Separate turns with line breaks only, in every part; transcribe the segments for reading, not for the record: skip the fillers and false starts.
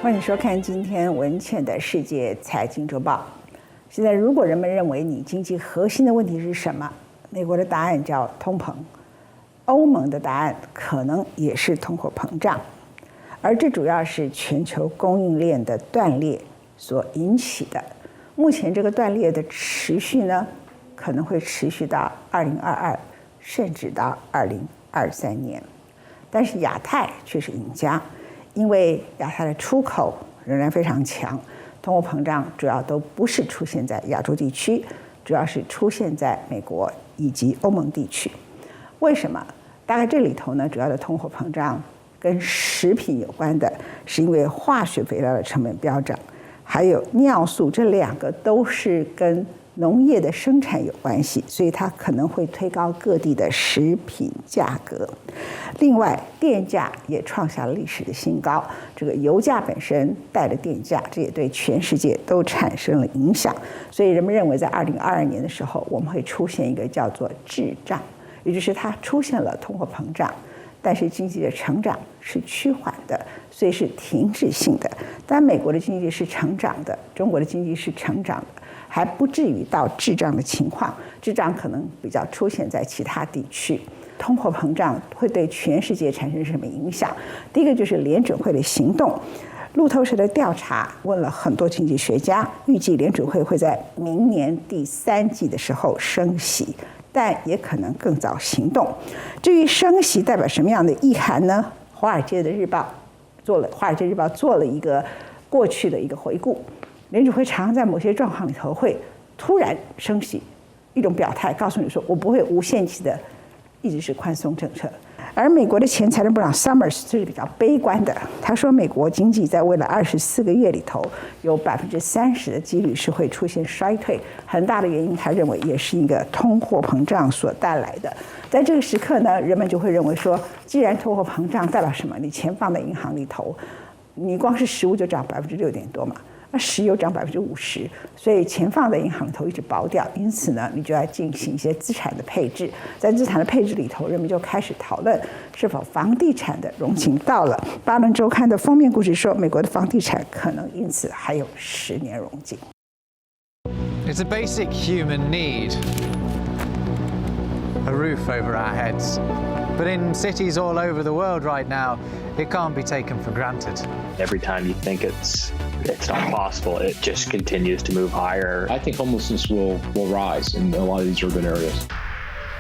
欢迎收看今天文茜的世界财经周报。现在，如果人们认为你经济核心的问题是什么，美国的答案叫通膨，欧盟的答案可能也是通货膨胀，而这主要是全球供应链的断裂所引起的。目前这个断裂的持续呢，可能会持续到2022，甚至到2023年。但是亚太却是赢家，因为亚太的出口仍然非常强，通货膨胀主要都不是出现在亚洲地区，主要是出现在美国以及欧盟地区。为什么？大概这里头呢，主要的通货膨胀跟食品有关的，是因为化学肥料的成本飙涨，还有尿素，这两个都是跟农业的生产有关系，所以它可能会推高各地的食品价格。另外，电价也创下了历史的新高，这个油价本身带了电价，这也对全世界都产生了影响。所以人们认为，在2022年的时候，我们会出现一个叫做滞胀，也就是它出现了通货膨胀，但是经济的成长是趋缓的，所以是停滞性的。但美国的经济是成长的，中国的经济是成长的，还不至于到滞胀的情况，滞胀可能比较出现在其他地区。通货膨胀会对全世界产生什么影响？第一个就是联准会的行动。路透社的调查问了很多经济学家，预计联准会会在明年第3季的时候升息，但也可能更早行动。至于升息代表什么样的意涵呢？华尔街日报做了一个过去的一个回顾。联准会常常在某些状况里头会突然升息，一种表态告诉你说我不会无限期的一直是宽松政策。而美国的前财政部长 Summers 是比较悲观的，他说美国经济在未来24个月里头有30%的几率是会出现衰退，很大的原因他认为也是一个通货膨胀所带来的。在这个时刻呢，人们就会认为说，既然通货膨胀代表什么？你钱放在银行里头，你光是食物就涨6%多嘛。那石油涨50%，所以钱放在银行里头一直保掉，因此呢，你就要进行一些资产的配置。在资产的配置里头，人们就开始讨论是否房地产的荣景到了。巴伦周刊的封面故事说，美国的房地产可能因此还有10年荣景。
It's a basic human need, a roof over our heads. But in cities all over the world right now, it can't be taken for granted.
Every time you think it's not possible, it just continues to move higher.
I think homelessness will rise in a lot of these urban areas.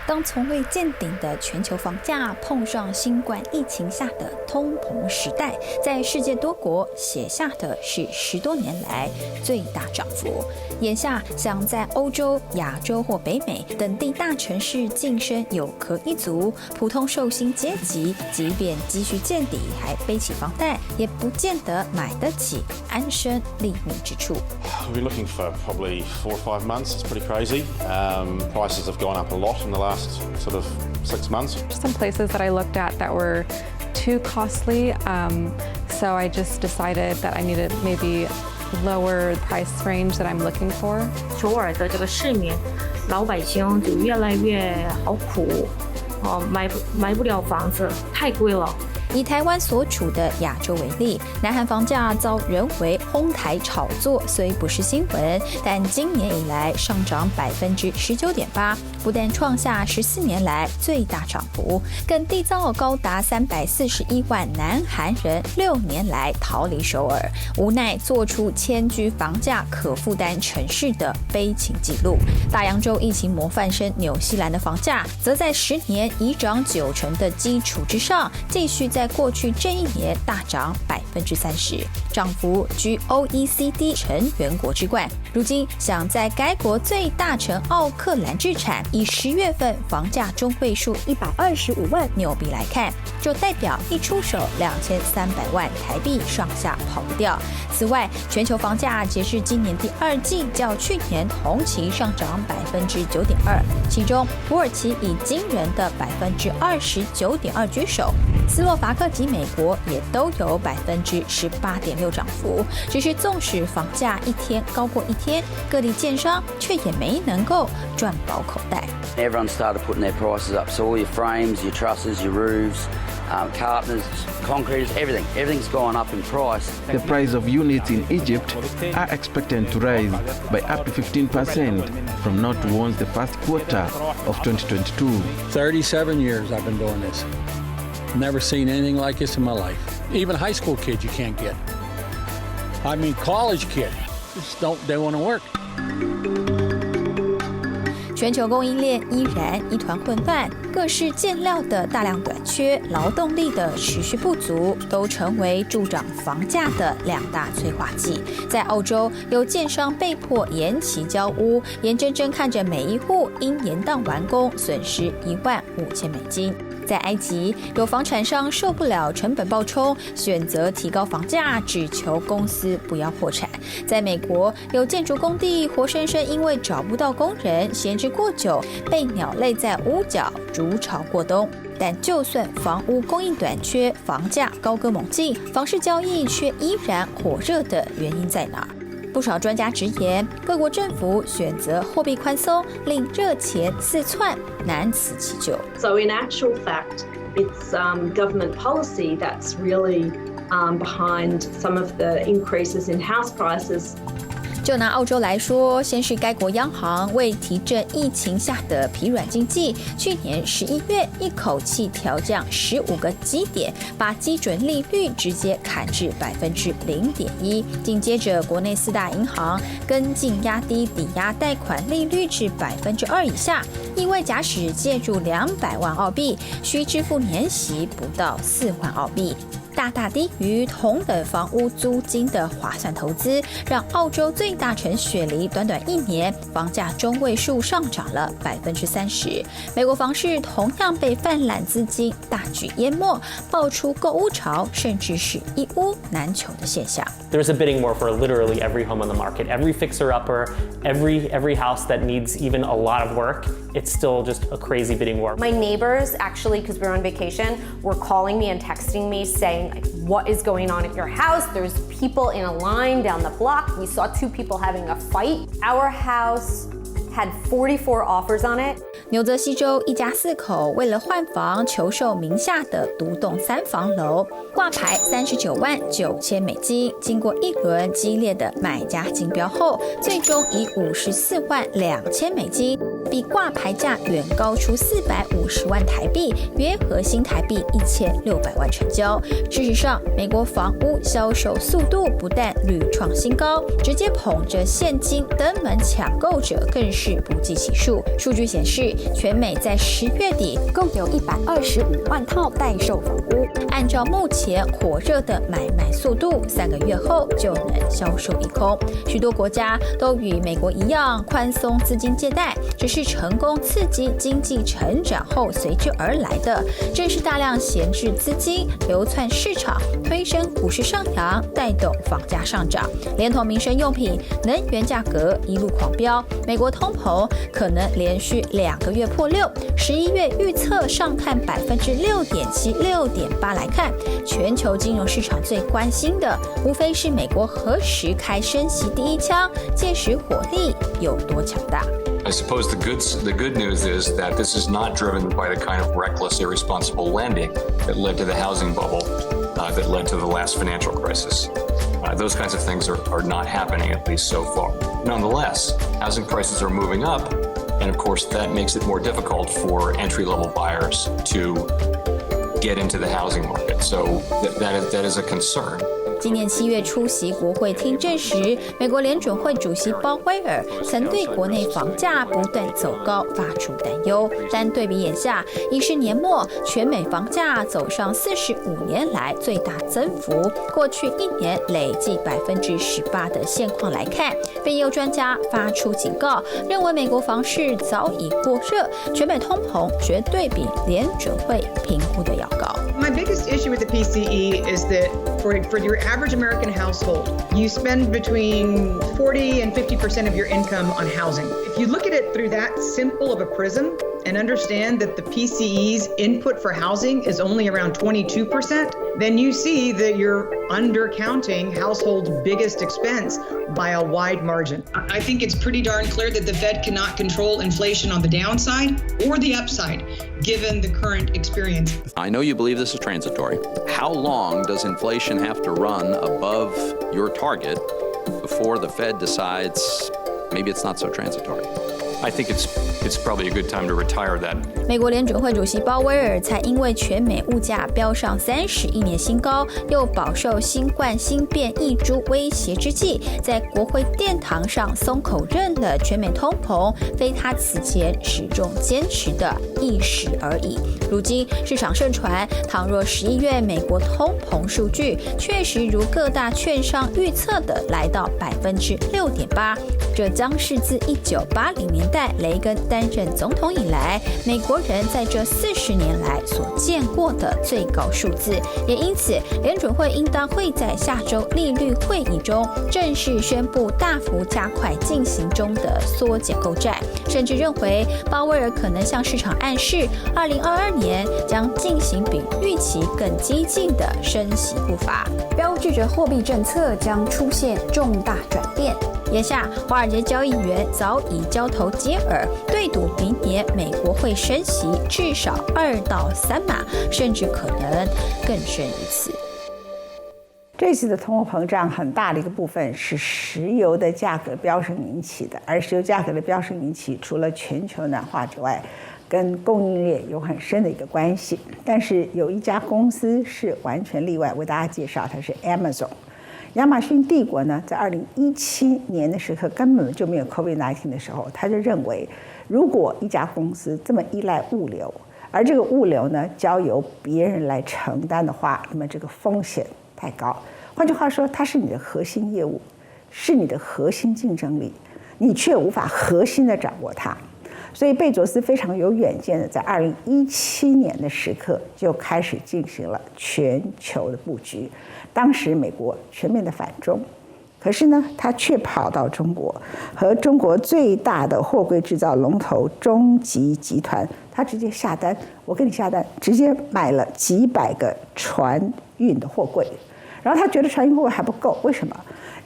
当从未见顶的全球房价碰上新冠疫情下的通膨时代，在世界多国写下的是10多年来最大涨幅。眼下想在欧洲、亚洲或北美等地大城市晋升有壳一族，普通受薪阶级即便积蓄见底，还背起房贷，也不见得买得起安身立命之处。
We've been looking for probably 4 or 5 months. It's pretty crazy. Prices have gone up a lot in the last sort of 6 months.
Some places that I looked at that were too costly, so I just decided that I needed maybe lower price range that I'm looking for.
首尔的这个市民，老百姓就越来越好苦，买不了房子，太贵了。
以台湾所处的亚洲为例，南韩房价遭人为哄抬炒作，虽不是新闻，但今年以来上涨19.8%，不但创下14年来最大涨幅，更缔造高达341万南韩人6年来逃离首尔，无奈做出迁居房价可负担城市的悲情记录。大洋洲疫情模范生纽西兰的房价，则在10年已涨90%的基础之上，继续在过去这1年大涨30%，涨幅居 OECD 成员国之冠。如今想在该国最大城奥克兰置产，以10月份房价中位数125万纽币来看，就代表一出手2300万台币上下跑不掉。此外，全球房价截至今年第2季较去年同期上涨9.2%，其中土耳其以惊人的29.2%居首，斯洛伐克及美国也都有18.6%涨幅。只是纵使房价一天高过一天，各地建商却也没能够赚饱口袋。
Everyone started putting their prices up, so all your frames, your trusses, your roofs, carpenters, concreters, everything. Everything's gone up in price.
The price of units in Egypt are expected to rise by up to 15% from now towards the first quarter of 2022.
37 years I've been doing this. Never seen anything like this in my life. Even high school kids you can't get. I mean, college kids just they want to work.
全球供应链依然一团混乱，各式建料的大量短缺，劳动力的持续不足，都成为助长房价的两大催化剂。在澳洲，有建商被迫延期交屋，眼睁睁看着每一户因延宕完工，损失$15,000。在埃及，有房产商受不了成本暴冲，选择提高房价，只求公司不要破产。在美国，有建筑工地活生生因为找不到工人，闲置过久，被鸟类在屋角筑巢过冬。但就算房屋供应短缺，房价高歌猛进，房市交易却依然火热的原因在哪？不少专家直言，各国政府选择货币宽松，令热钱四窜，难辞其咎。
So in actual fact, it's government policy that's really behind some of the increases in house prices.
就拿澳洲来说，先是该国央行为提振疫情下的疲软经济，去年11月一口气调降15个基点，把基准利率直接砍至0.1%。紧接着，国内4大银行跟进压低抵押贷款利率至2%以下，意味假使借入200万澳币，需支付年息不到4万澳币。大大低于同等房屋租金的划算投资，让澳洲最大城雪梨短短1年房价中位数上涨了30%。美国房市同样被泛滥资金大举淹没，爆出购屋潮，甚至是一屋难求的现象。
There's a bidding war for literally every home on the market, every fixer-upper, every house that needs even a lot of work. It's still just a crazy bidding war.
My neighbors, actually, because we were on vacation, were calling me and texting me saying, what is going on at your house? There's people in a line down the block. We saw 2 people having a fight. Our house had 44 offers on it.
纽泽西州一家4口为了换房求售名下的独栋3房楼，挂牌$39.9千，经过一轮激烈的买家竞标后，最终以$54.2千，比挂牌价远高出450万台币，约合新台币1600万成交。事实上，美国房屋销售速度不但屡创新高，直接捧着现金登门抢购者更是不计其数。数据显示，全美在10月底共有125万套待售房屋，按照目前火热的买卖速度，3个月后就能销售一空。许多国家都与美国一样宽松资金借贷，只是成功刺激经济成长后随之而来的，正是大量闲置资金流窜市场，推升股市上扬，带动房价上涨，连同民生用品、能源价格一路狂飙。美国通膨可能连续2个月破6，11月预测上看6.7%、6.8%来看，全球金融市场最关心的，无非是美国何时开升息第一枪，届时火力有多强大。
I suppose the good news is that this is not driven by the kind of reckless, irresponsible lending that led to the housing bubble, that led to the last financial crisis. Those kinds of things are not happening, at least so far. Nonetheless, housing prices are moving up, and of course that makes it more difficult for entry-level buyers to get into the housing market. So that is a concern.
今年7月出席国会听证时，美国联准会主席鲍威尔曾对国内房价不断走高发出担忧。但对比眼下，已是年末，全美房价走上45年来最大增幅，过去1年累计18%的现况来看，并有专家发出警告，认为美国房市早已过热，全美通膨绝对比联准会评估的要高。
My biggest issue with the PCE is that for your average American household, you spend between 40 and 50% of your income on housing. If you look at it through that simple of a prism, and understand that the PCE's input for housing is only around 22%, then you see that you're undercounting households' biggest expense by a wide margin. I think it's pretty darn clear that the Fed cannot control inflation on the downside or the upside, given the current experience.
I know you believe this is transitory. How long does inflation have to run above your target before the Fed decides maybe it's not so transitory?
I think it's probably a good time to retire that.
美国联准会主席鲍威尔才因为全美物价飙上31年新高，又饱受新冠新变异株威胁之际，在国会殿堂上松口认了全美通膨非他此前始终坚持的一时而已。如今市场盛传，倘若11月美国通膨数据确实如各大券商预测的来到6.8%，这将是自1980年代雷根担任总统以来，美国人在这40年来所见过的最高数字。也因此，联准会应当会在下周利率会议中正式宣布大幅加快进行中的缩减购债，甚至认为鲍威尔可能向市场暗示，2022年将进行比预期更激进的升息步伐，标志着货币政策将出现重大转变。眼下，华尔街交易员早已交头接耳，对赌明年美国会升息至少2到3码，甚至可能更深于此。
这次的通货膨胀很大的一个部分是石油的价格飙升引起的，而石油价格的飙升引起，除了全球暖化之外，跟供应链有很深的一个关系。但是有一家公司是完全例外，为大家介绍，它是 Amazon。亚马逊帝国呢，在2017年的时刻根本就没有 COVID-19 的时候，他就认为，如果一家公司这么依赖物流，而这个物流呢交由别人来承担的话，那么这个风险太高。换句话说，它是你的核心业务，是你的核心竞争力，你却无法核心的掌握它。所以贝佐斯非常有远见的，在2017年的时刻就开始进行了全球的布局。当时美国全面的反中，可是呢，他却跑到中国，和中国最大的货柜制造龙头中集集团，他直接下单，我给你下单，直接买了几百个船运的货柜。然后他觉得船运货柜还不够，为什么？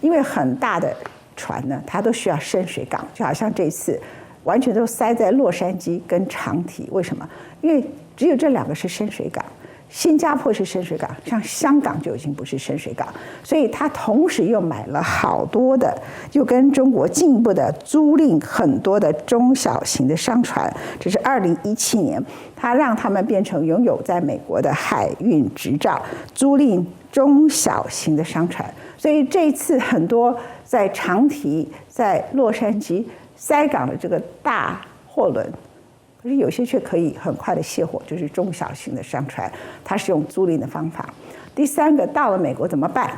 因为很大的船呢，它都需要深水港，就好像这次完全都塞在洛杉矶跟长堤，为什么？因为只有这2个是深水港。新加坡是深水港，像香港就已经不是深水港，所以他同时又买了好多的，又跟中国进一步的租赁很多的中小型的商船。这是2017年，他让他们变成拥有在美国的海运执照，租赁中小型的商船。所以这一次很多在长堤、在洛杉矶塞港的这个大货轮。可是有些却可以很快的卸货，就是中小型的商船，它是用租赁的方法。第3个，到了美国怎么办？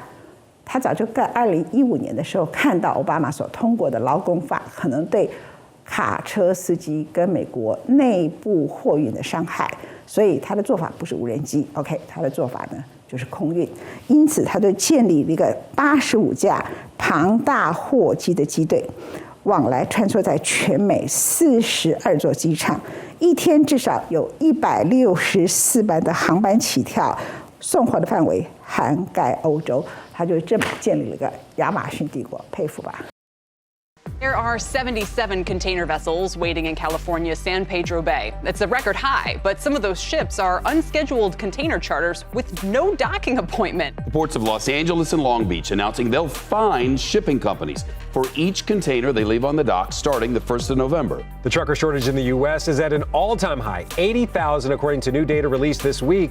他早就在2015年的时候看到奥巴马所通过的劳工法可能对卡车司机跟美国内部货运的伤害，所以他的做法不是无人机 ，OK， 他的做法呢就是空运。因此，他就建立了一个85架庞大货机的机队。往来穿梭在全美42座机场，一天至少有164班的航班起跳，送货的范围涵盖欧洲。他就这么建立了个亚马逊帝国，佩服吧。
There are 77 container vessels waiting in California's San Pedro Bay. That's a record high, but some of those ships are unscheduled container charters with no docking appointment.
The ports of Los Angeles and Long Beach announcing they'll fine shipping companies for each container they leave on the dock starting the 1st of November.
The trucker shortage in the U.S. is at an all-time high, 80,000 according to new data released this week.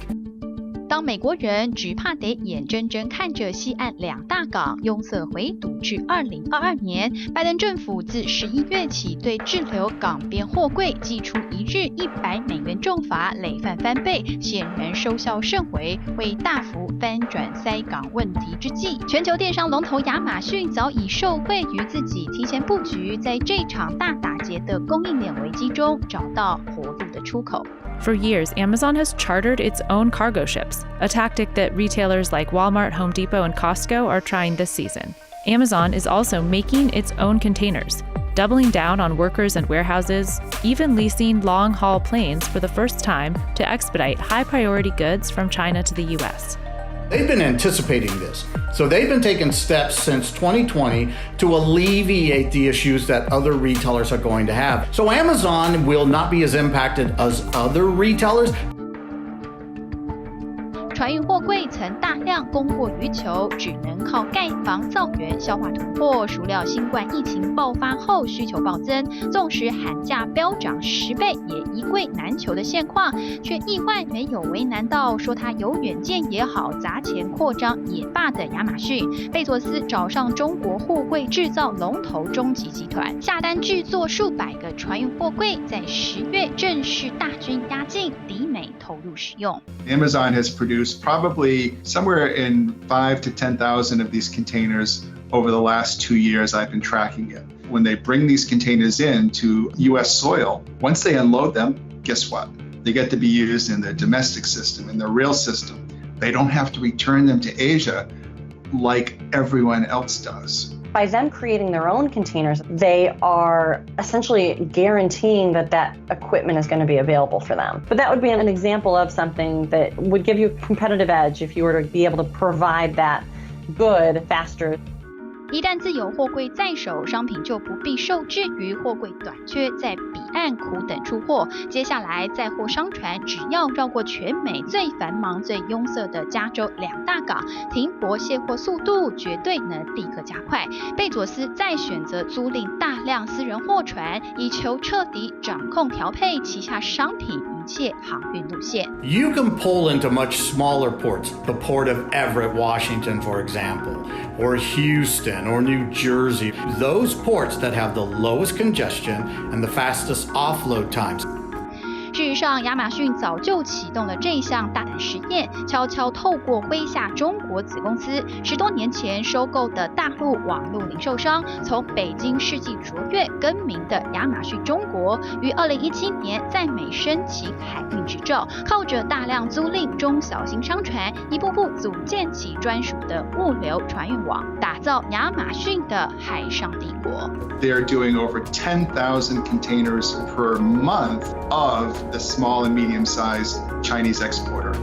当美国人只怕得眼睁睁看着西岸2大港拥塞回堵至2022年，拜登政府自11月起对滞留港边货柜祭出1日$100重罚，累犯翻倍，显然收效甚微。为大幅翻转塞港问题之际，全球电商龙头亚马逊早已受惠于自己提前布局，在这场大打劫的供应链危机中找到活路的出口。
For years, Amazon has chartered its own cargo ships, a tactic that retailers like Walmart, Home Depot, and Costco are trying this season. Amazon is also making its own containers. doubling down on workers and warehouses, even leasing long-haul planes for the first time to expedite high-priority goods from China to the U.S.
They've been anticipating this. So they've been taking steps since 2020 to alleviate the issues that other retailers are going to have. So Amazon will not be as impacted as other retailers.
船运货柜曾大量供过于求，只能靠盖房造园消化囤货。孰料新冠疫情爆发后，需求暴增，纵使喊价飙涨10倍，也一柜难求的现况，却意外没有为难到说他有远见也好，砸钱扩张也罢的亚马逊。贝佐斯找上中国货柜制造龙头中集集团，下单制作数百个船运货柜，在10月正式大军压境，抵美投入使用。
Amazon has produced probably somewhere in 5,000 to 10,000 of these containers over the last 2 years. I've been tracking it. When they bring these containers into U.S. soil, once they unload them, guess what? They get to be used in the domestic system, in the rail system. They don't have to return them to Asia like everyone else does.
By them creating their own containers, they are essentially guaranteeing that that equipment is going to be available for them. But that would be an example of something that would give you a competitive edge if you were to be able to provide that good faster.
一旦自有货柜在手，商品就不必受制于货柜短缺，在彼岸苦等出货。接下来载货商船只要绕过全美最繁忙、最拥塞的加州2大港，停泊卸货速度绝对能立刻加快。贝佐斯再选择租赁大量私人货船，以求彻底掌控调配旗下商品一切航运路线。
You can pull into much smaller ports, the port of Everett, Washington, for example, or Houston, or New Jersey, those ports that have the lowest congestion and the fastest offload times.
事实上，亚马逊早就启动了这项大胆实验，悄悄透过麾下中国子公司10多年前收购的大陆网络零售商，从北京世纪卓越更名的亚马逊中国，于2017年在美申请海运执照，靠着大量租赁中小型商船，一步步组建起专属的物流船运网，打造亚马逊的海上帝国。
They're doing over 10,000 containers per month of the small and medium-sized Chinese exporter.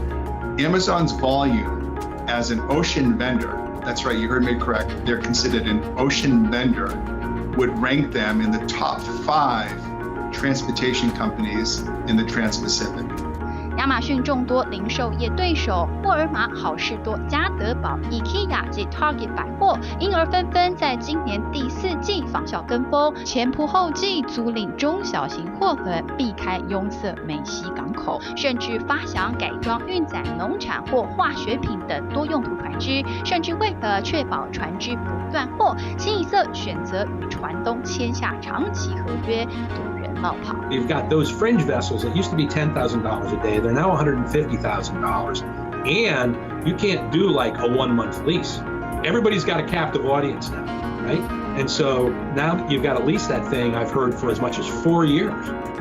Amazon's volume as an ocean vendor, that's right, you heard me correct, they're considered an ocean vendor, would rank them in the top 5 transportation companies in the Trans-Pacific.
亚马逊众多零售业对手沃尔玛、好事多、家得宝、IKEA 及 Target 百货，因而纷纷在今年第4季仿效跟风，前仆后继租赁中小型货轮，避开拥塞美西港口，甚至发想改装运载农产或化学品等多用途船只，甚至为了确保船只不断货，清一色选择与船东签下长期合约，躲人落跑。
You've got those fringe vessels that used to be $10,000 a day. They're now $150,000. And you can't do like a 1-month lease. Everybody's got a captive audience now, right? And so now you've got to lease that thing, I've heard, for as much as 4 years.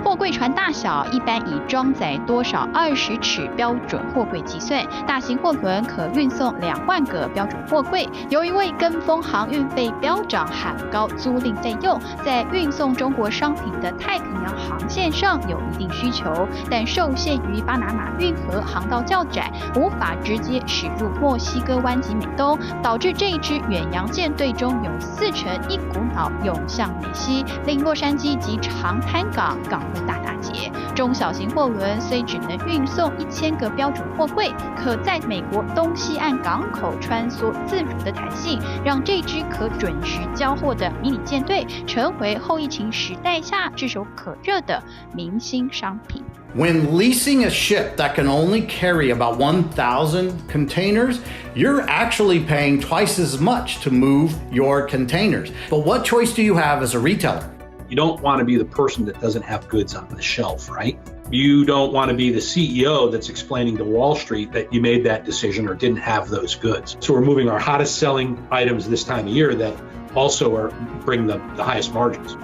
货柜船大小一般以装载多少20尺标准货柜计算，大型货轮可运送2万个标准货柜。由于为跟风航运费飙涨喊高租赁费用，在运送中国商品的太平洋航线上有一定需求，但受限于巴拿马运河航道较窄，无法直接驶入墨西哥湾及美东，导致这一支远洋舰队中有40%一股脑涌向美西，令洛杉矶及长滩港务大打劫。中小型货轮虽只能运送1000个标准货柜，可在美国东西岸港口穿梭自如的弹性，让这支可准时交货的迷你舰队成为后疫情时代下炙手可热的明星商品。
When leasing a ship that can only carry about 1,000 containers, you're actually paying twice as much to move your containers. But what choice do you have as a retailer?
You don't want to be the person that doesn't have goods on the shelf, right? You don't want to be the CEO that's explaining to Wall Street that you made that decision or didn't have those goods. So we're moving our hottest selling items this time of year that also bring the highest margins.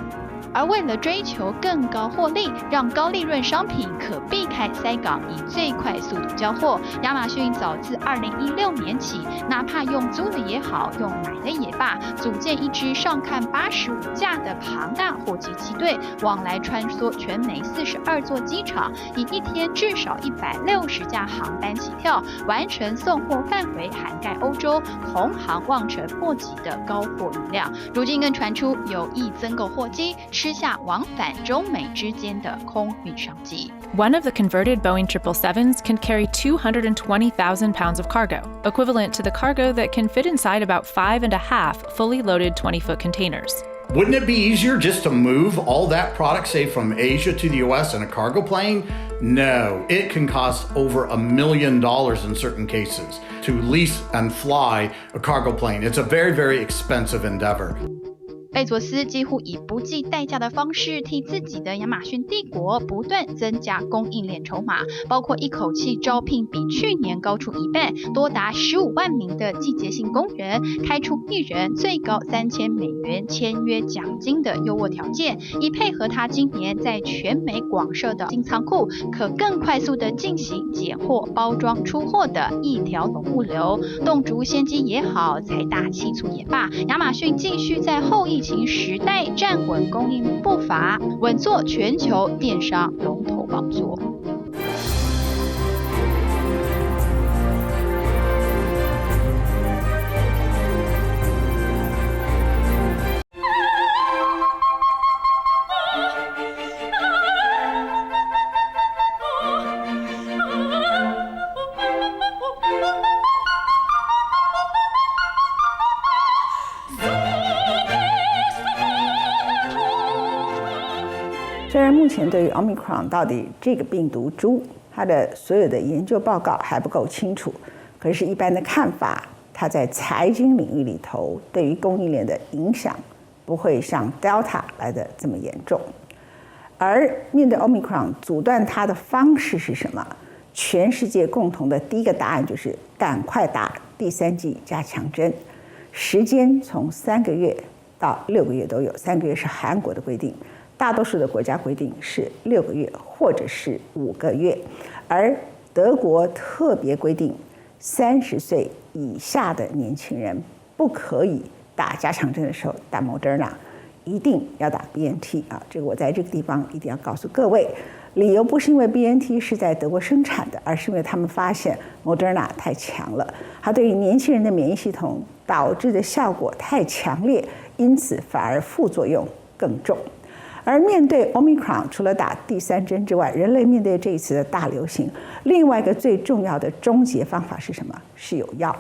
而为了追求更高获利，让高利润商品可避开塞港，以最快速度交货，亚马逊早自2016年起，哪怕用租的也好，用买的也罢，组建一支上看85架的庞大货机机队，往来穿梭全美42座机场，以一天至少160架航班起跳，完成送货范围涵盖欧洲，同行望尘莫及的高货运量。如今更传出有意增购货机，吃下往返中美之间的空运商机。
One of the converted Boeing 777s can carry 220,000 pounds of cargo, equivalent to the cargo that can fit inside about 5.5 fully loaded 20-foot containers.
Wouldn't it be easier just to move all that product, say, from Asia to the US in a cargo plane? No, it can cost over $1 million in certain cases to lease and fly a cargo plane. It's a very, very expensive endeavor.
贝佐斯几乎以不计代价的方式替自己的亚马逊帝国不断增加供应链筹码，包括一口气招聘比去年高出1半，多达15万名的季节性工人，开出1人最高$3000签约奖金的优渥条件，以配合他今年在全美广设的新仓库，可更快速的进行拣货、包装、出货的一条龙物流。动足先机也好，财大气粗也罢，亚马逊继续在后疫情时代站稳供应步伐，稳坐全球电商龙头宝座。
虽然目前对于 Omicron 到底这个病毒株它的所有的研究报告还不够清楚，可是一般的看法，它在财经领域里头对于供应链的影响不会像 Delta 来的这么严重。而面对 Omicron 阻断它的方式是什么？全世界共同的第一个答案就是赶快打第3剂加强针，时间从3个月到6个月都有，3个月是韩国的规定。大多数的国家规定是6个月或者是5个月，而德国特别规定30岁以下的年轻人不可以打加强针的时候打 Moderna， 一定要打 BNT 啊！这个我在这个地方一定要告诉各位，理由不是因为 BNT 是在德国生产的，而是因为他们发现 Moderna 太强了，它对于年轻人的免疫系统导致的效果太强烈，因此反而副作用更重。而面对 Omicron， 除了打第3针之外，人类面对这一次的大流行，另外一个最重要的终结方法是什么？是有药。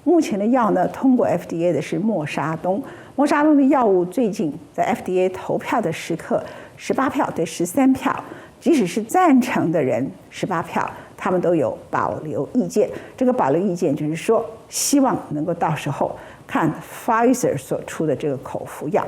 目前的药呢，通过 FDA 的是默沙东。默沙东的药物最近在 FDA 投票的时刻，18票对13票，即使是赞成的人18票，他们都有保留意见。这个保留意见就是说，希望能够到时候看 Pfizer 所出的这个口服药。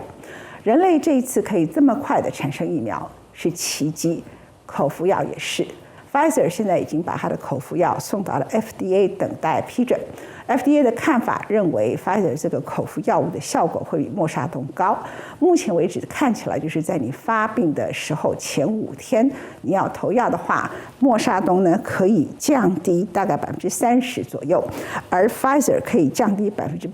人类这一次可以这么快的产生疫苗是奇迹，口服药也是。Pfizer 现在已经把它的口服药送到了 FDA 等待批准。FDA 的看法认为 Pfizer 这个口服药物的效果会比默沙东高。目前为止看起来就是在你发病的时候前5天，你要投药的话，默沙东呢可以降低大概30%左右，而 Pfizer 可以降低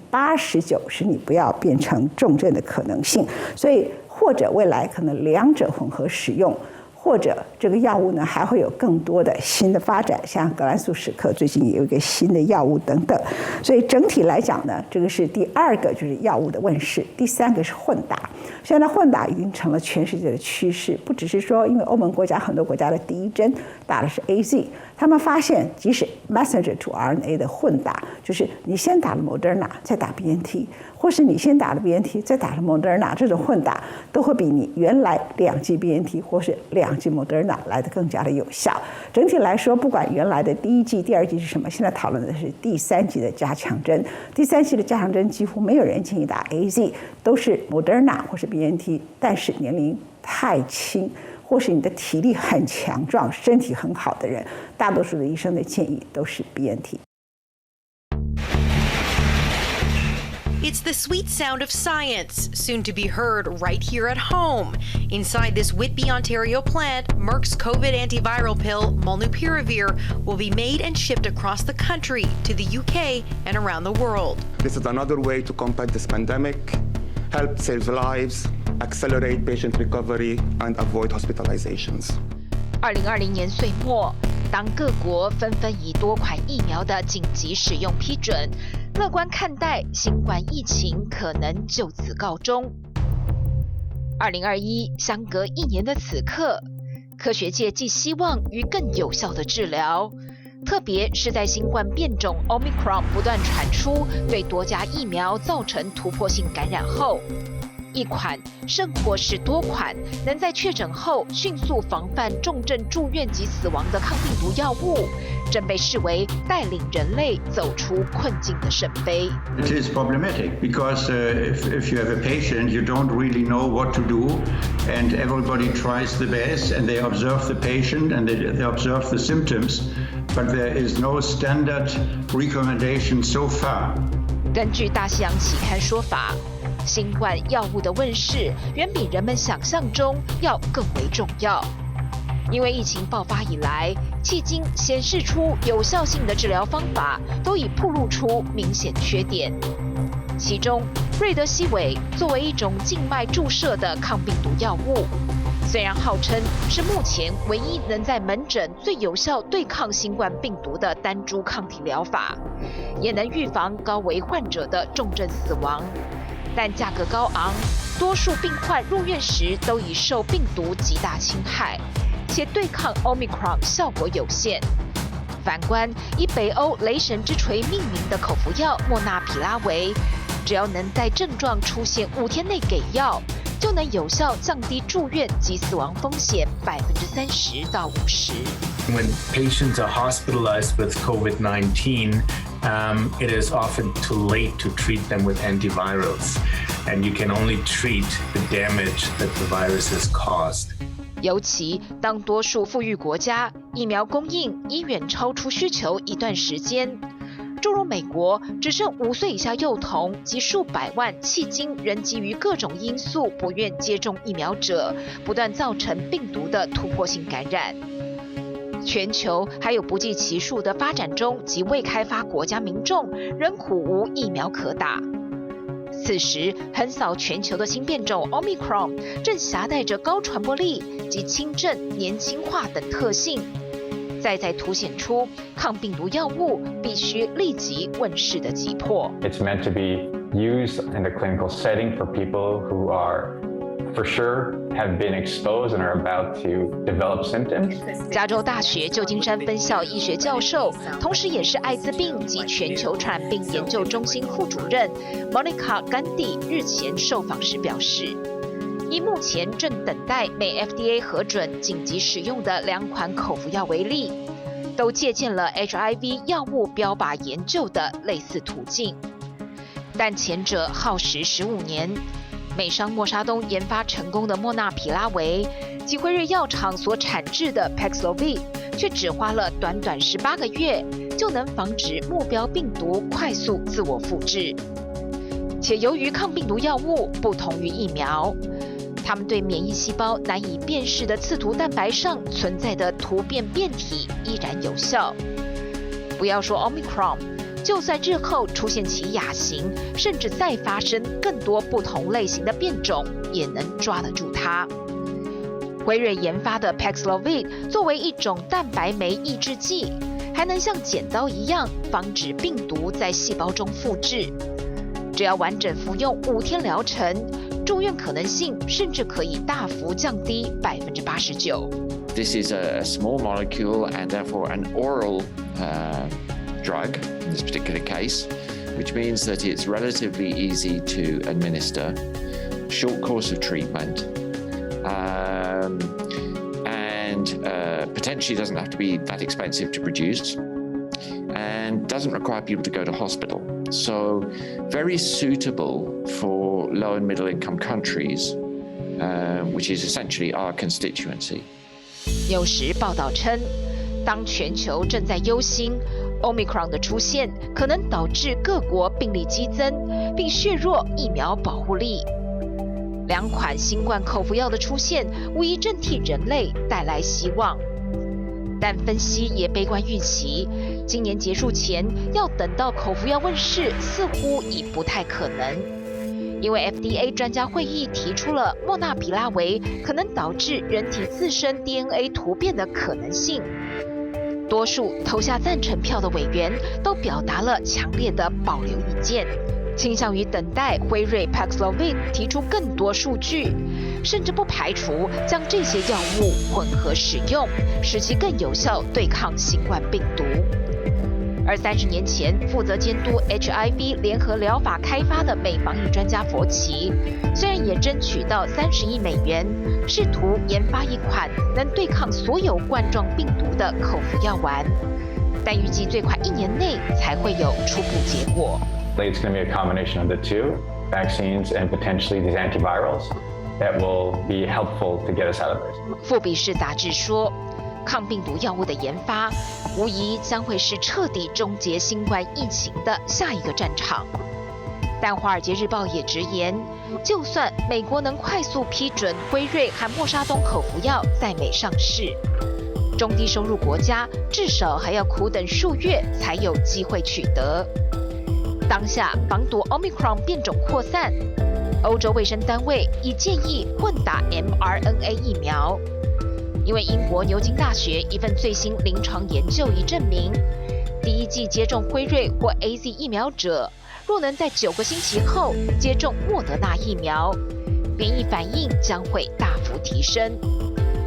89%，使你不要变成重症的可能性。所以或者未来可能两者混合使用。或者这个药物呢还会有更多的新的发展，像格兰素史克最近也有一个新的药物等等。所以整体来讲呢，这个是第2个就是药物的问世，第3个是混打。现在混打已经成了全世界的趋势，不只是说因为欧盟国家很多国家的第1针打的是 AZ， 他们发现即使 messenger to RNA 的混打，就是你先打了 Moderna 再打 BNT， 或是你先打了 BNT 再打了 Moderna， 这种混打都会比你原来2剂 BNT 或是2剂 Moderna 来得更加的有效。整体来说，不管原来的第1剂、第2剂是什么，现在讨论的是第3剂的加强针。第3剂的加强针几乎没有人建议打 AZ， 都是 Moderna 或是 BNT， 但是年龄太轻，或是你的体力很强壮、身体很好的人，大多数的医生的建议都是 BNT。
一 It's the sweet sound of science, soon to be heard right here at home. Inside this Whitby, Ontario plant, Merck's COVID antiviral pill, Molnupiravir, will be made and shipped across the country to the UK and around the world.
This is another way to combat this pandemic, help save lives, accelerate patient recovery, and avoid hospitalizations.
2020年岁末，当各国纷纷以多款疫苗的紧急使用批准，乐观看待新冠疫情可能就此告终。2021相隔1年的此刻，科学界寄希望于更有效的治疗，特别是在新冠变种 Omicron 不断传出，对多家疫苗造成突破性感染后，一款甚或是多款能在确诊后迅速防范重症住院及死亡的抗病毒药物，正被视为带领人类走出困境的圣杯。
It is problematic because if you have a patient, you don't really know what to do, and everybody tries the best, and they observe the patient and they observe the symptoms, but there is no standard recommendation so far.
根据大西洋期刊说法，新冠药物的问世远比人们想象中要更为重要，因为疫情爆发以来，迄今显示出有效性的治疗方法都已暴露出明显缺点。其中，瑞德西韦作为一种静脉注射的抗病毒药物，虽然号称是目前唯一能在门诊最有效对抗新冠病毒的单株抗体疗法，也能预防高危患者的重症死亡，但价格高昂，多数病患入院时都已受病毒极大侵害，且对抗 Omicron 效果有限。反观以北欧雷神之锤命名的口服药莫纳皮拉韦，只要能在症状出现5天内给药，就能有效降低住院及死亡风险30%到50%。
When patients are hospitalized with COVID-19, it is often too late to treat them with antivirals, and you can only treat the damage that the virus has caused.
尤其当多数富裕国家疫苗供应已远超出需求一段时间，诸如美国只剩5岁以下幼童及数百万迄今仍基于各种因素不愿接种疫苗者，不断造成病毒的突破性感染。全球还有不计其数的发展中及未开发国家民众仍苦无疫苗可打。此时，横扫全球的新变种 Omicron 正携带着高传播力及轻症、年轻化等特性，再凸显出抗病毒药物必须立即问世的急迫。
It's meant to be used in the clinical setting for people who are for sure have been exposed and are about to develop symptoms.
加州大学旧金山分校医学教授，同时也是艾滋病及全球传染病研究中心副主任 Monica Gandhi 日前受访时表示，以目前正等待美 FDA 核准紧急使用的2款口服药为例，都借鉴了 HIV 药物标靶研究的类似途径，但前者耗时15年。美商默沙东研发成功的莫纳皮拉韦及辉瑞药厂所产制的 Paxlovid 却只花了短短18个月就能防止目标病毒快速自我复制。且由于抗病毒药物不同于疫苗，它们对免疫细胞难以辨识的刺突蛋白上存在的突变变体依然有效。不要说 Omicron，就算日后出现其亚型，甚至再发生更多不同类型的变种，也能抓得住它。辉瑞研发的 Paxlovid 作为一种蛋白酶抑制剂，还能像剪刀一样防止病毒在细胞中复制。只要完整服用5天疗程，住院可能性甚至可以大幅降低89%。
This is a small molecule and therefore an oral drug in this particular case, which means that it's relatively easy to administer, short course of treatment, and potentially doesn't have to be that expensive to produce, and doesn't require people to go to hospital. So very suitable for low and middle income countries, which is essentially our constituency.
有时报道称，当全球正在忧心Omicron 的出现可能导致各国病例激增，
并削弱疫苗保护力。2款新冠口服药的出现，无疑正替人类带来希望。但分析也悲观预期，今年结束前要等到口服药问世，似乎已不太可能。因为 FDA 专家会议提出了莫纳比拉韦可能导致人体自身 DNA 突变的可能性。多数投下赞成票的委员都表达了强烈的保留意见，倾向于等待辉瑞 Paxlovid 提出更多数据，甚至不排除将这些药物混合使用，使其更有效对抗新冠病毒。而30年前负责监督 HIV 联合疗法开发的美防疫专家佛奇，虽然也争取到30亿美元，试图研发一款能对抗所有冠状病毒的口服药丸，但预计最快1年内才会有初步结果。
It's going to be a combination of the two, vaccines and potentially these antivirals that will be helpful to get us out of this.
富比士杂志说，抗病毒药物的研发无疑将会是彻底终结新冠疫情的下一个战场。但《华尔街日报》也直言，就算美国能快速批准辉瑞和默沙东口服药在美上市，中低收入国家至少还要苦等数月才有机会取得。当下防堵 Omicron 变种扩散，欧洲卫生单位已建议混打 mRNA 疫苗。因为英国牛津大学一份最新临床研究已证明，第1剂接种辉瑞或 AZ 疫苗者，若能在9个星期后接种莫德纳疫苗，免疫反应将会大幅提升。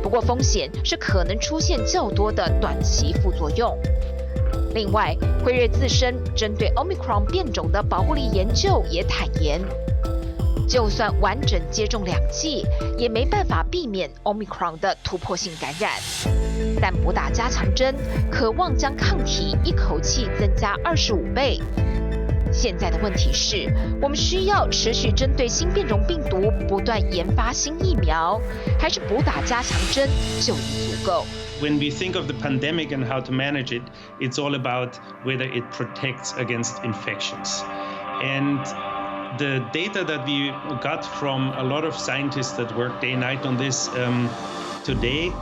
不过风险是可能出现较多的短期副作用。另外，辉瑞自身针对 Omicron 变种的保护力研究也坦言，就算完整接种2剂，也没办法避免 Omicron 的突破性感染。但补打加强针，可望将抗体一口气增加25倍。现在的问题是，我们需要持续针对新变种病毒不断研发新疫苗，还是补打加强针就已足够
？When we think of the pandemic and how to manage it, it's all about whether it protects against infections. And the data that we got from a lot of scientists that work day and night on this today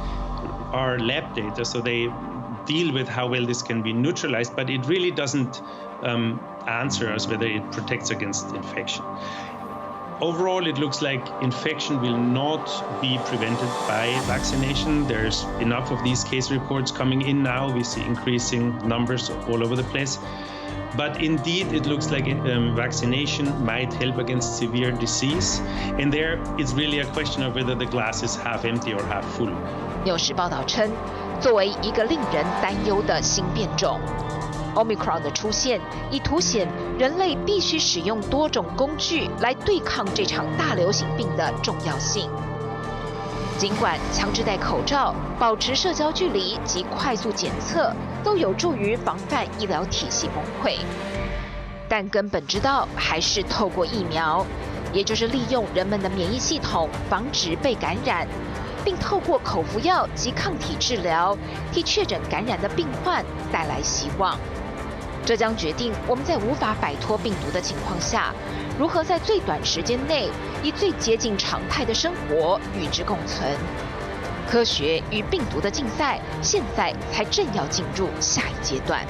are lab data, so they deal with how well this can be neutralized, but it really doesn't answer us whether it protects against infection. Overall, it looks like infection will not be prevented by vaccination. There's enough of these case reports coming in now. We see increasing numbers all over the place. But indeed, it looks like vaccination might help against severe disease. And there, it's really a question of whether the glass is half empty or half full.
纽时报道称，作为一个令人担忧的新变种，Omicron 的出现已凸显人类必须使用多种工具来对抗这场大流行病的重要性。尽管强制戴口罩、保持社交距离及快速检测都有助于防范医疗体系崩溃，但根本之道还是透过疫苗，也就是利用人们的免疫系统防止被感染，并透过口服药及抗体治疗，替确诊感染的病患带来希望。这将决定我们在无法摆脱病毒的情况下，如何在最短时间内以最接近常态的生活与之共存。科学与病毒的竞赛，现在才正要进入下一阶段。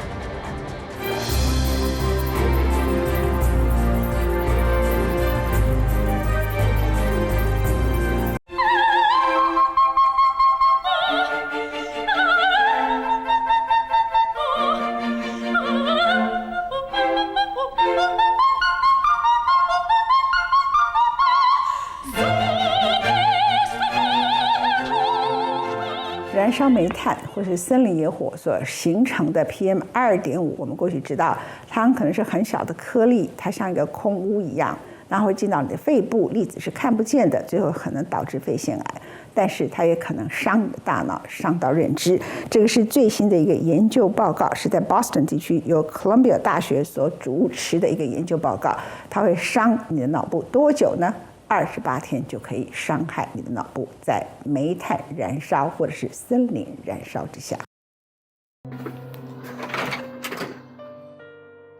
燃烧煤炭或是森林野火所形成的 PM2.5，我们过去知道它可能是很小的颗粒，它像一个空污一样，然后会进到你的肺部，粒子是看不见的，最后可能导致肺腺癌。但是它也可能伤你的大脑，伤到认知。这个是最新的一个研究报告，是在 Boston 地区由 Columbia 大学所主持的一个研究报告。它会伤你的脑部多久呢？28天就可以伤害你的脑部，在煤炭燃烧或者是森林燃烧之下。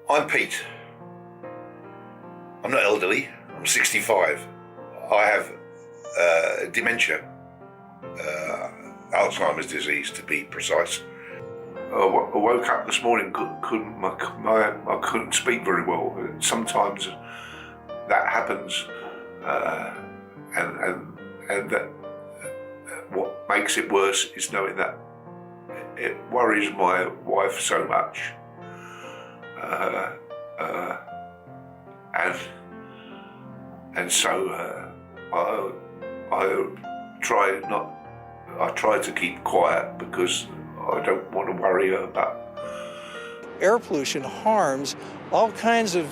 I'm Pete. I'm not elderly. I'm 65. I have dementia, Alzheimer's disease to be precise. I woke up this morning, I couldn't speak very well. Sometimes that happens, and that what makes it worse is knowing that it worries my wife so much, and so I try to keep quiet because I don't want to worry her about.
Air pollution harms all kinds of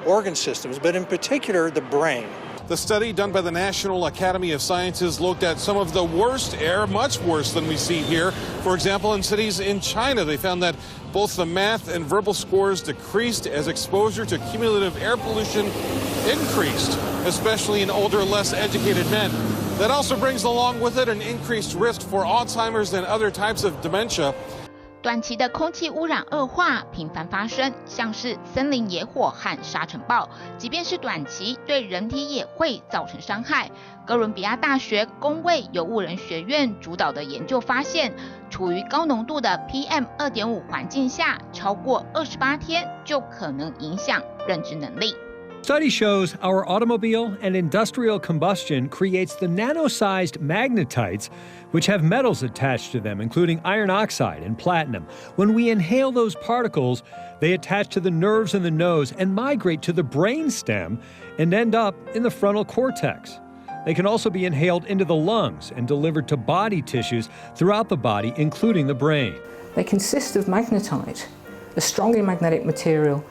organ systems, but in particular the brain.
The study done by the National Academy of Sciences looked at some of the worst air, much worse than we see here. For example, in cities in China, they found that both the math and verbal scores decreased as exposure to cumulative air pollution increased, especially in older, less educated men. That also brings along with it an increased risk for Alzheimer's and other types of dementia.
短期的空气污染恶化频繁发生，像是森林野火和沙尘暴，即便是短期，对人体也会造成伤害。哥伦比亚大学公卫有物人学院主导的研究发现，处于高浓度的 PM2.5 环境下，超过28天就可能影响认知能力。
Study shows our automobile and industrial combustion creates the nano-sized magnetites, which have metals attached to them, including iron oxide and platinum. When we inhale those particles, they attach to the nerves in the nose and migrate to the brain stem and end up in the frontal cortex. They can also be inhaled into the lungs and delivered to body tissues throughout the body, including the brain.
They consist of magnetite, a strongly magnetic material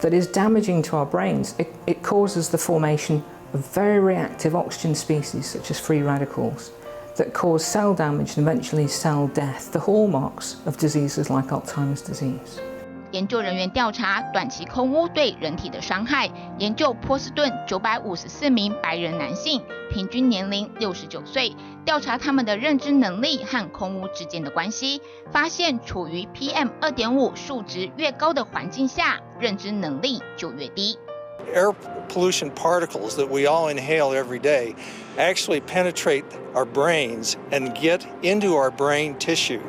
that is damaging to our brains. It causes the formation of very reactive oxygen species, such as free radicals, that cause cell damage and eventually cell death, the hallmarks of diseases like Alzheimer's disease.
研究人员调查短期空污对人体的伤害，研究波士顿954名白人男性，平均年龄69岁，调查他们的认知能力和空污之间的关系，发现处于 PM2.5 数值越高的环境下，认知能力就越低。
Air pollution particles that we all inhale every day actually penetrate our brains and get into our brain tissue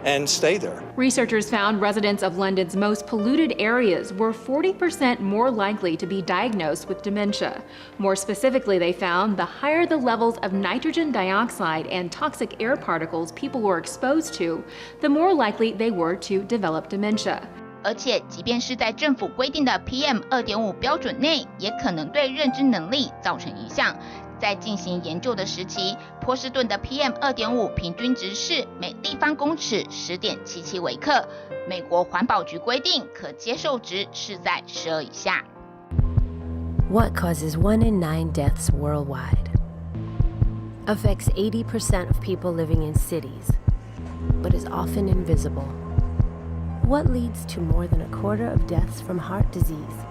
and stay there.
Researchers found residents of London's most polluted areas were 40% more likely to be diagnosed with dementia. More specifically, they found the higher the levels of nitrogen dioxide and toxic air particles people were exposed to, the more likely they were to develop dementia.
而且，即便是在政府规定的 PM2.5 标准内，也可能对认知能力造成影响。在进行研究的时期，波士顿的 PM2.5 平均值是每立方公尺 10.77 微克，美国环保局规定可接受值是在12以下。
What causes 1 in 9 deaths worldwide? Affects 80% of people living in cities, but is often invisible. What leads to more than a quarter of deaths from heart disease,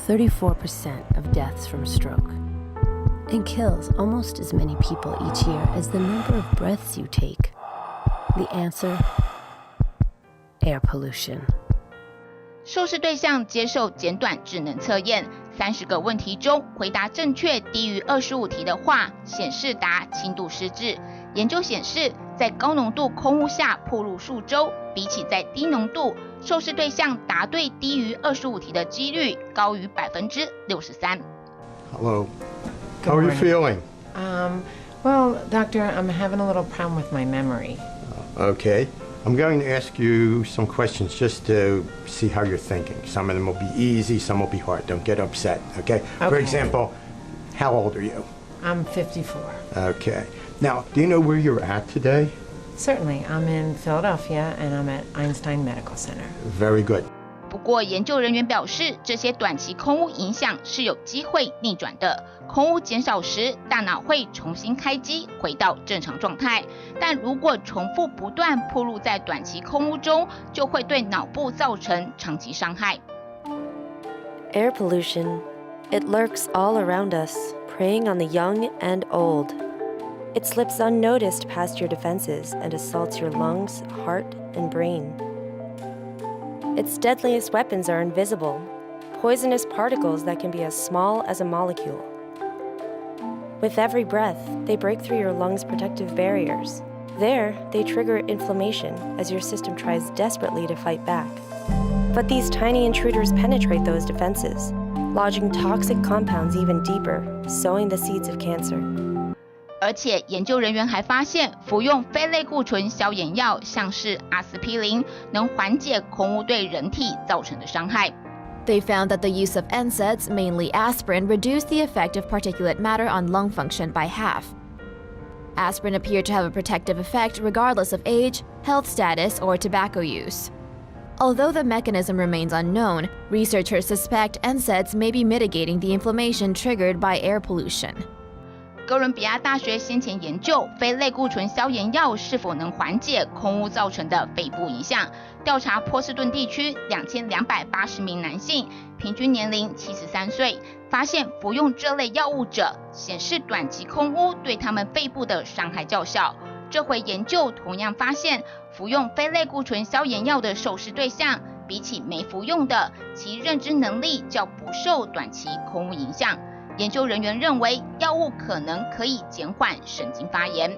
34% of deaths from stroke, and kills almost as many people each year as the number of breaths you take? The answer? Air pollution.
受试对象接受简短智能测验，30个问题中回答正确低于25题的话，显示达轻度失智。研究显示，在高浓度空污下暴露数周，比起在低浓度，受试对象答对低于25题的几率高于63%。
Hello. How are you feeling?
Well, Doctor, I'm having a little problem with my memory.
Okay. I'm going to ask you some questions just to see how you're thinking. Some of them will be easy, some will be hard. Don't get upset, okay? For example, how old are you?
I'm 54.
Okay. Now, do you know where you're at today?
Certainly. I'm in Philadelphia, and I'm at Einstein Medical Center.
Very good.
不过，研究人员表示，这些短期空污影响是有机会逆转的。空污减少时，大脑会重新开机，回到正常状态。但如果重复不断暴露在短期空污中，就会对脑部造成长期伤害。
Air pollution. It lurks all around us, preying on the young and old. It slips unnoticed past your defenses and assaults your lungs, heart, and brain. Its deadliest weapons are invisible, poisonous particles that can be as small as a molecule. With every breath, they break through your lungs' protective barriers. There, they trigger inflammation as your system tries desperately to fight back. But these tiny intruders penetrate those defenses, lodging toxic compounds even deeper, sowing the seeds of cancer.
而且研究人员还发现，服用非类固醇消炎药，像是阿司匹林，能缓解空污对人体造成的伤害。
They found that the use of NSAIDs, mainly aspirin, reduced the effect of particulate matter on lung function by half. Aspirin appeared to have a protective effect regardless of age, health status, or tobacco use. Although the mechanism remains unknown, researchers suspect NSAIDs may be mitigating the inflammation triggered by air pollution.
哥伦比亚大学先前研究非类固醇消炎药是否能缓解空污造成的肺部影响，调查波士顿地区2280名男性，平均年龄73岁，发现服用这类药物者显示短期空污对他们肺部的伤害较小。这回研究同样发现，服用非类固醇消炎药的受试对象，比起没服用的，其认知能力较不受短期空污影响。研究人员认为，药物可能可以减缓神经发炎。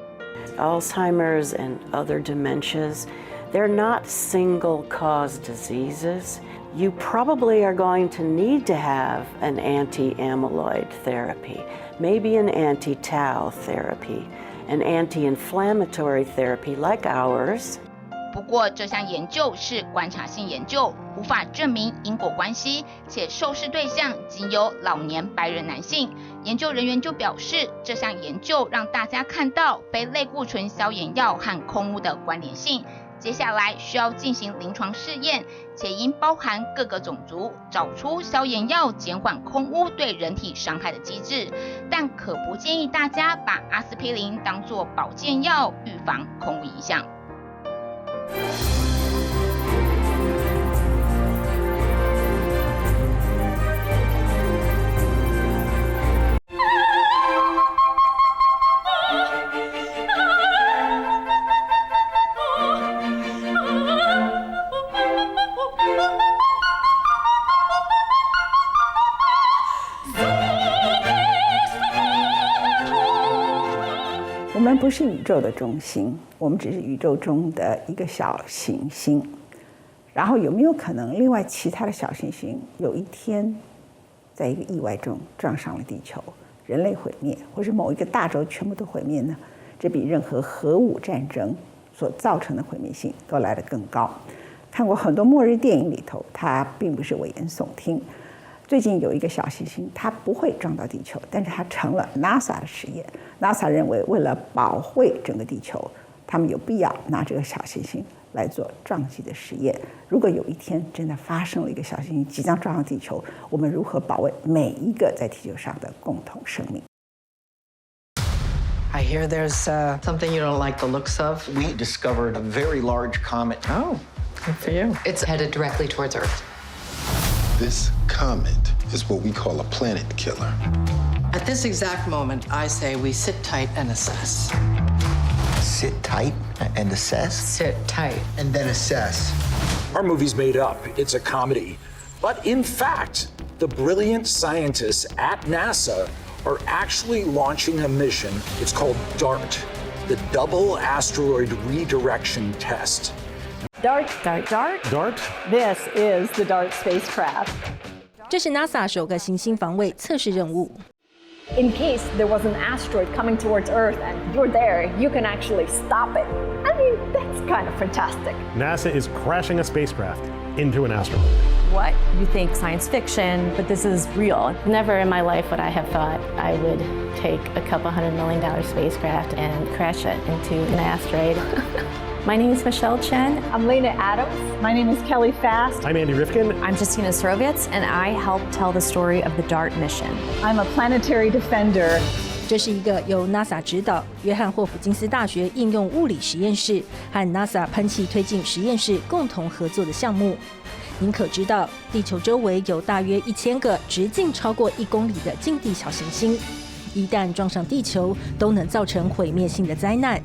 Alzheimer's and other dementias, they're not single-cause diseases. You probably are going to need to have an anti-amyloid therapy, maybe an anti-tau therapy, an anti-inflammatory therapy like ours.
不过，这项研究是观察性研究，无法证明因果关系，且受试对象仅有老年白人男性。研究人员就表示，这项研究让大家看到非类固醇消炎药和空污的关联性。接下来需要进行临床试验，且应包含各个种族，找出消炎药减缓空污对人体伤害的机制。但可不建议大家把阿司匹林当作保健药，预防空污影响。
我们不是宇宙的中心，我们只是宇宙中的一个小行星。然后有没有可能另外其他的小行星有一天在一个意外中撞上了地球，人类毁灭，或是某一个大洲全部都毁灭呢？这比任何核武战争所造成的毁灭性都来得更高。看过很多末日电影里头，它并不是危言耸听。最近有一个小行星，它不会撞到地球，但是它成了 NASA 的实验。NASA 认为，为了保卫整个地球，他们有必要拿这个小行星来做撞击的实验。如果有一天真的发生了一个小行星即将撞上地球，我们如何保卫每一个在地球上的共同生命？
I hear there's something you don't like the looks of.
We discovered a very large comet.
Oh, good for you. It's headed directly towards Earth.
This comet is what we call a planet killer.
At this exact moment, I say we sit tight and assess.
Sit tight and assess?
Sit tight.
And then assess.
Our movie's made up. It's a comedy. But in fact, the brilliant scientists at NASA are actually launching a mission. It's called DART, the Double Asteroid Redirection Test.
DART. DART? This is the DART spacecraft.
这是 NASA 首个行星防卫测试任务。
In case there was an asteroid coming towards Earth and you're there, you can actually stop it. I mean, that's kind of fantastic.
NASA is crashing a spacecraft into an asteroid.
What? You think science fiction, but this is real.
Never in my life would I have thought I would take a couple $100 million spacecraft and crash it into an asteroid. My name is Michelle Chen.
I'm Lena Adams. My name is Kelly Fast.
I'm Andy Rifkin.
I'm Justina Sorovitz, and I help tell the story of the DART mission.
I'm a planetary defender.
这是一个由 NASA 指导，约翰霍普金斯大学应用物理实验室和 NASA 喷气推进实验室共同合作的项目。您可知道，地球周围有大约1000个直径超过1公里的近地小行星，一旦撞上地球，都能造成毁灭性的灾难。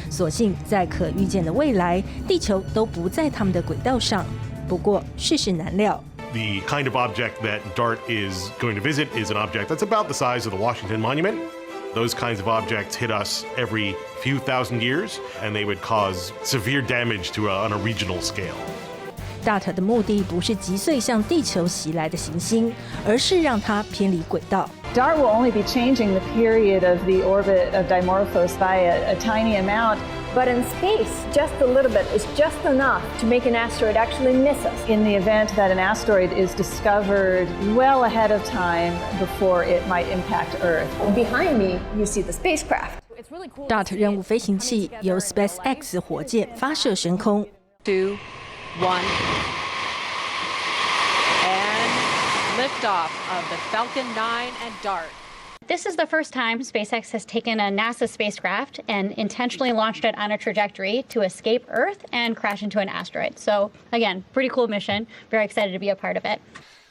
所幸在可预见的未来，地球都不在他们的轨道上。不过世事难料。
The kind of object that DART is going to visit is an object that's about the size of the Washington Monument. Those kinds of objects hit us every few thousand years, and they would cause severe damage on a regional scale.
DART 的目的不是击碎向地球袭来的行星，而是让它偏离轨道。
DART will only be changing the period of the orbit of Dimorphos by a tiny amount. But in space, just a little bit is just enough to make an asteroid actually miss us. In the event that an asteroid is discovered well ahead of time before it might impact Earth. Behind me, you see the spacecraft.
DART 任务飞行器由 SpaceX 火箭发射升空。
2, 1, and liftoff of the Falcon 9 and DART.
This is the first time SpaceX has taken a NASA spacecraft and intentionally launched it on a trajectory to escape Earth and crash into an asteroid. So again, pretty cool mission. Very excited to be a part of it.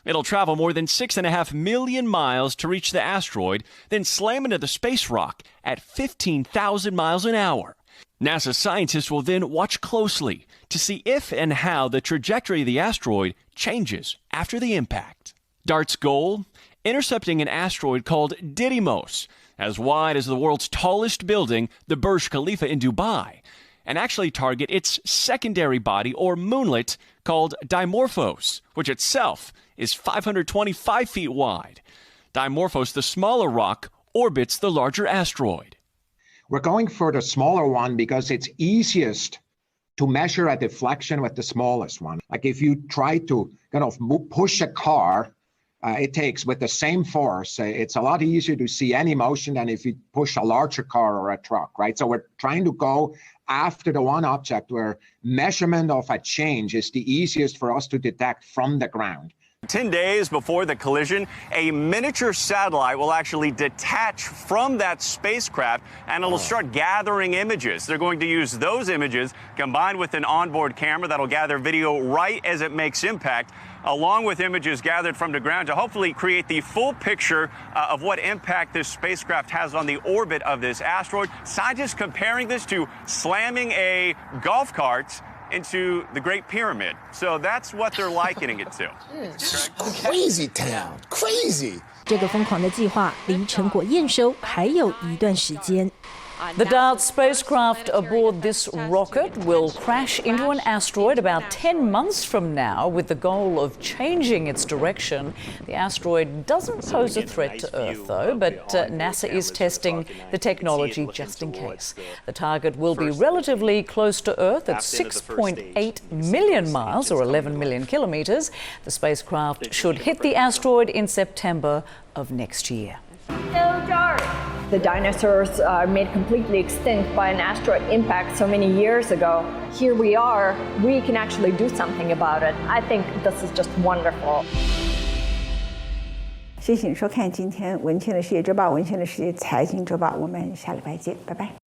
It'll travel more than 6.5 million miles to reach the asteroid, then slam into the space rock at 15,000 miles an hour. NASA scientists will then watch closely to see if and how the trajectory of the asteroid changes after the impact. DART's goal? Intercepting an asteroid called Didymos, as wide as the world's tallest building, the Burj Khalifa in Dubai, and actually target its secondary body or moonlet called Dimorphos, which itself is 525 feet wide. Dimorphos, the smaller rock, orbits the larger asteroid.
We're going for the smaller one because it's easiest to measure a deflection with the smallest one. Like if you try to push a car, it takes with the same force, it's a lot easier to see any motion than if you push a larger car or a truck, right? So we're trying to go after the one object where measurement of a change is the easiest for us to detect from the ground.
10 days before the collision, a miniature satellite will actually detach from that spacecraft and it'll start gathering images. They're going to use those images combined with an onboard camera that'll gather video right as it makes impact, along with images gathered from the ground to hopefully create the full picture of what impact this spacecraft has on the orbit of this asteroid. Scientists comparing this to slamming a golf cart into the Great Pyramid. So that's what they're likening it to.
Crazy town, crazy.
这个疯狂的计划离成果验收还有一段时间。
The DART spacecraft aboard this rocket will crash into an asteroid about 10 months from now with the goal of changing its direction. The asteroid doesn't pose a threat to Earth, though, but NASA is testing the technology just in case. The target will be relatively close to Earth at 6.8 million miles, or 11 million kilometers. The spacecraft should hit the asteroid in September of next year.
The dinosaurs are made completely extinct by an asteroid impact so many years ago. Here we are, we can actually do something about it. I think this is just wonderful.
谢谢你收看今天文茜的世界周报、文茜的世界财经周报，我们下礼拜见，拜拜。